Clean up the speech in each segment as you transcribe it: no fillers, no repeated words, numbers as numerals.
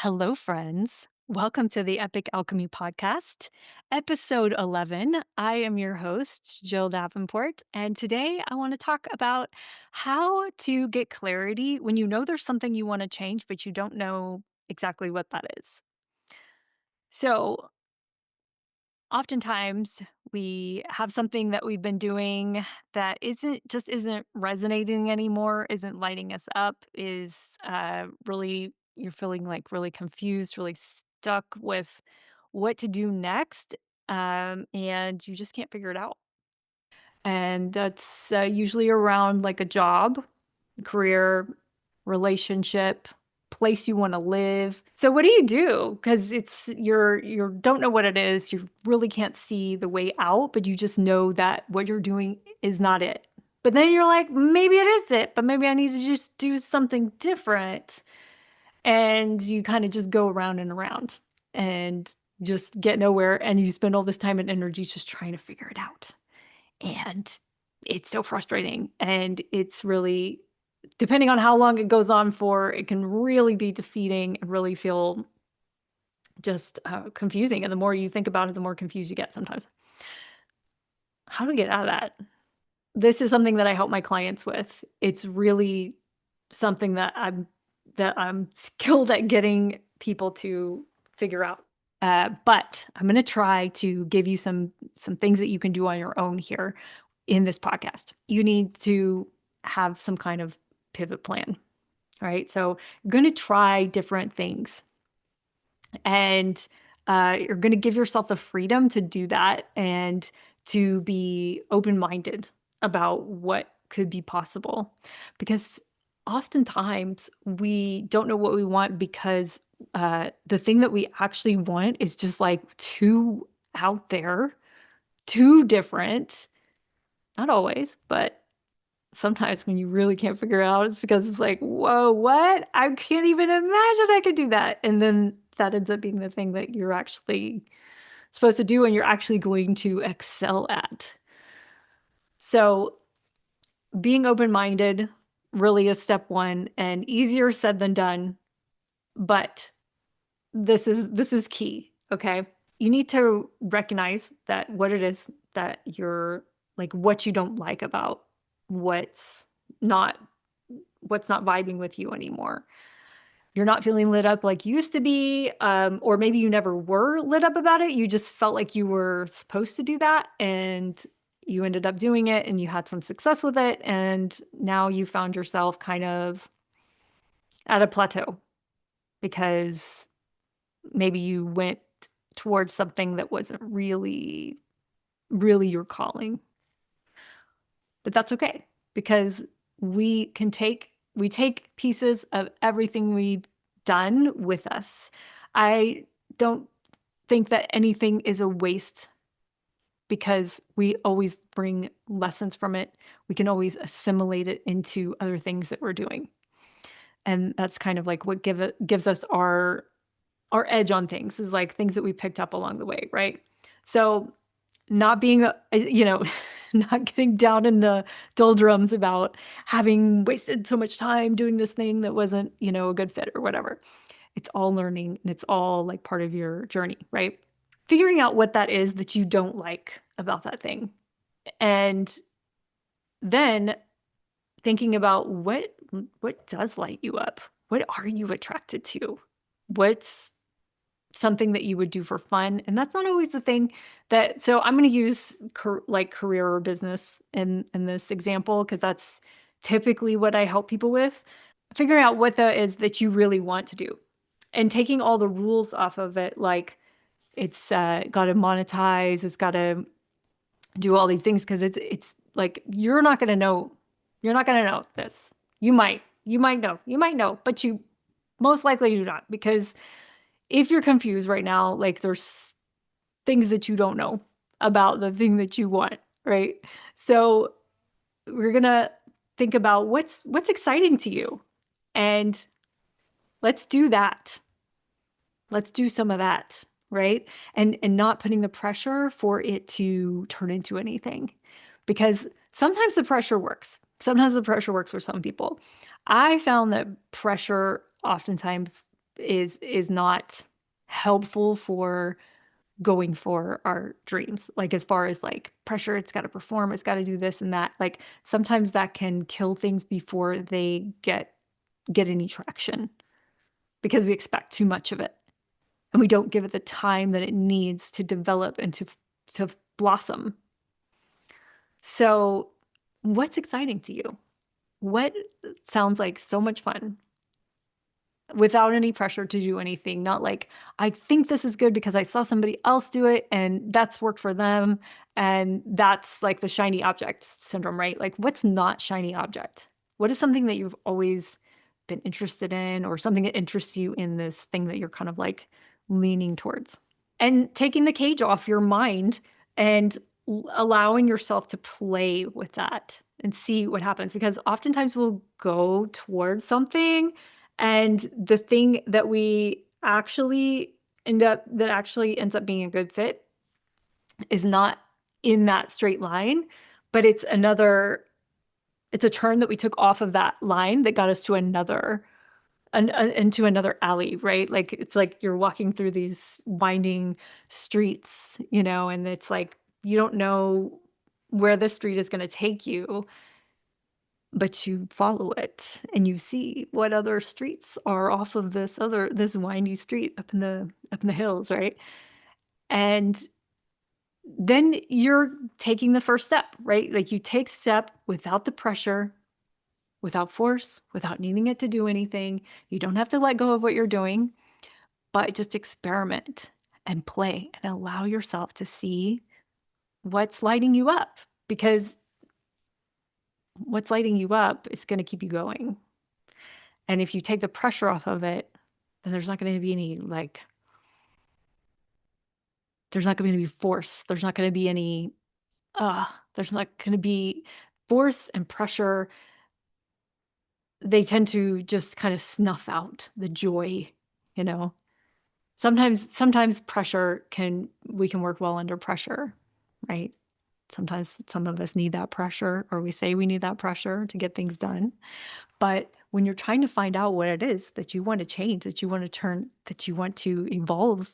Hello, friends. Welcome to the Epic Alchemy Podcast, episode 11. I am your host, Jill Davenport, and today I want to talk about how to get clarity when you know there's something you want to change, but you don't know exactly what that is. So, oftentimes we have something that we've been doing that isn't resonating anymore, isn't lighting us up, is really you're feeling like really confused, really stuck with what to do next, and you just can't figure it out. And that's usually around like a job, career, relationship, place you want to live. So what do you do? Because you don't know what it is. You really can't see the way out, but you just know that what you're doing is not it. But then you're like, maybe it is it, but maybe I need to just do something different. And you kind of just go around and around and just get nowhere. And you spend all this time and energy just trying to figure it out. And it's so frustrating. And it's really, depending on how long it goes on for, it can really be defeating and really feel just confusing. And the more you think about it, the more confused you get sometimes. How do we get out of that? This is something that I help my clients with. It's really something that I'm skilled at getting people to figure out. But I'm going to try to give you some things that you can do on your own here in this podcast. You need to have some kind of pivot plan, right? So you're going to try different things, and you're going to give yourself the freedom to do that and to be open-minded about what could be possible, because oftentimes we don't know what we want because the thing that we actually want is just like too out there, too different. Not always, but sometimes when you really can't figure it out, it's because it's like, whoa, what? I can't even imagine I could do that. And then that ends up being the thing that you're actually supposed to do and you're actually going to excel at. So being open-minded really is step one, and easier said than done, but this is key, okay? You need to recognize that what it is that you're like, what you don't like about what's not what's not vibing with you anymore. You're not feeling lit up like you used to be, or maybe you never were lit up about it. You just felt like you were supposed to do that, and you ended up doing it, and you had some success with it, and now you found yourself kind of at a plateau because maybe you went towards something that wasn't really your calling. But that's okay, because we take pieces of everything we've done with us. I don't think that anything is a waste because we always bring lessons from it. We can always assimilate it into other things that we're doing. And that's kind of like what gives us our edge on things, is like things that we picked up along the way, right? So not being, not getting down in the doldrums about having wasted so much time doing this thing that wasn't, a good fit or whatever. It's all learning and it's all like part of your journey, right? Figuring out what that is that you don't like about that thing. And then thinking about what does light you up? What are you attracted to? What's something that you would do for fun? And that's not always the thing that, so I'm going to use like career or business in this example, because that's typically what I help people with. Figuring out what that is that you really want to do and taking all the rules off of it. Like it's got to monetize, it's got to do all these things, because it's like you're not going to know this. You might know, but you most likely do not, because if you're confused right now, like there's things that you don't know about the thing that you want, right? So we're gonna think about what's exciting to you, and let's do that. Let's do some of that, right? And not putting the pressure for it to turn into anything, because sometimes the pressure works. Sometimes the pressure works for some people. I found that pressure oftentimes is not helpful for going for our dreams. Like, as far as like pressure, it's got to perform, it's got to do this and that. Like, sometimes that can kill things before they get any traction because we expect too much of it and we don't give it the time that it needs to develop and to blossom. So, what's exciting to you? What sounds like so much fun without any pressure to do anything? Not like, I think this is good because I saw somebody else do it and that's worked for them. And that's like the shiny object syndrome, right? Like, what's not shiny object? What is something that you've always been interested in, or something that interests you in this thing that you're kind of like leaning towards? And taking the cage off your mind and allowing yourself to play with that and see what happens, because oftentimes we'll go towards something and the thing that we actually ends up being a good fit is not in that straight line, but it's a turn that we took off of that line that got us to into another alley, right? Like, it's like you're walking through these winding streets, and it's like you don't know where the street is going to take you, but you follow it and you see what other streets are off of this windy street up in the hills, right? And then you're taking the first step, right? Like, you take step without the pressure, without force, without needing it to do anything. You don't have to let go of what you're doing, but just experiment and play and allow yourself to see what's lighting you up, because what's lighting you up is going to keep you going. And if you take the pressure off of it, then there's not going to be any there's not going to be force. There's not going to be any, there's not going to be force and pressure. They tend to just kind of snuff out the joy, you know? Sometimes we can work well under pressure, right? Sometimes some of us need that pressure, or we say we need that pressure to get things done. But when you're trying to find out what it is that you want to change, that you want to turn, that you want to evolve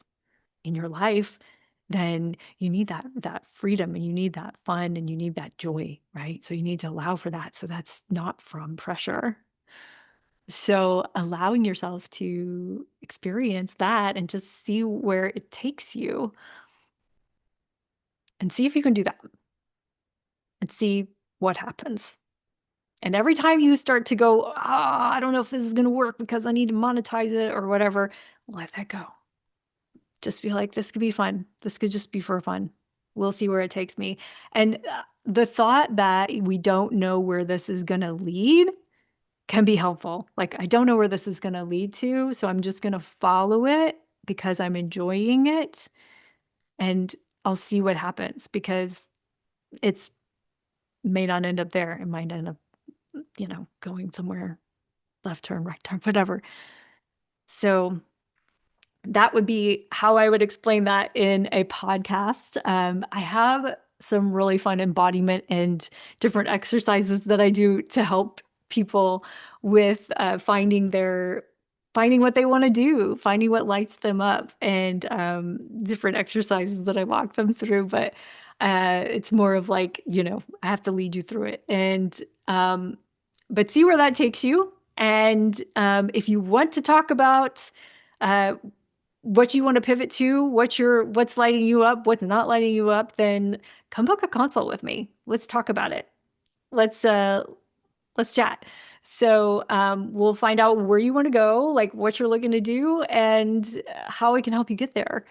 in your life, then you need that freedom, and you need that fun, and you need that joy, right? So you need to allow for that. So that's not from pressure. So allowing yourself to experience that and just see where it takes you, and see if you can do that, and see what happens. And every time you start to go, I don't know if this is going to work because I need to monetize it or whatever, let that go. Just be like, this could be fun. This could just be for fun. We'll see where it takes me. And the thought that we don't know where this is going to lead can be helpful. Like, I don't know where this is going to lead to, so I'm just going to follow it because I'm enjoying it, and I'll see what happens, because it's may not end up there. It might end up, going somewhere, left turn, right turn, whatever. So that would be how I would explain that in a podcast. I have some really fun embodiment and different exercises that I do to help people with finding what they want to do, finding what lights them up, and different exercises that I walk them through. But it's more of like, I have to lead you through it, and but see where that takes you. And if you want to talk about what you want to pivot to, what's lighting you up, what's not lighting you up, then come book a consult with me. Let's talk about it. Let's chat. So we'll find out where you want to go, like what you're looking to do, and how we can help you get there.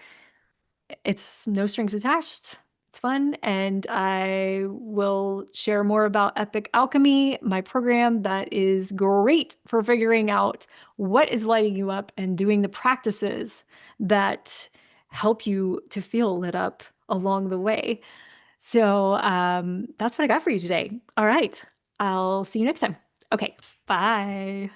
It's no strings attached. It's fun. And I will share more about Epic Alchemy, my program that is great for figuring out what is lighting you up and doing the practices that help you to feel lit up along the way. So that's what I got for you today. All right. I'll see you next time. Okay. Bye.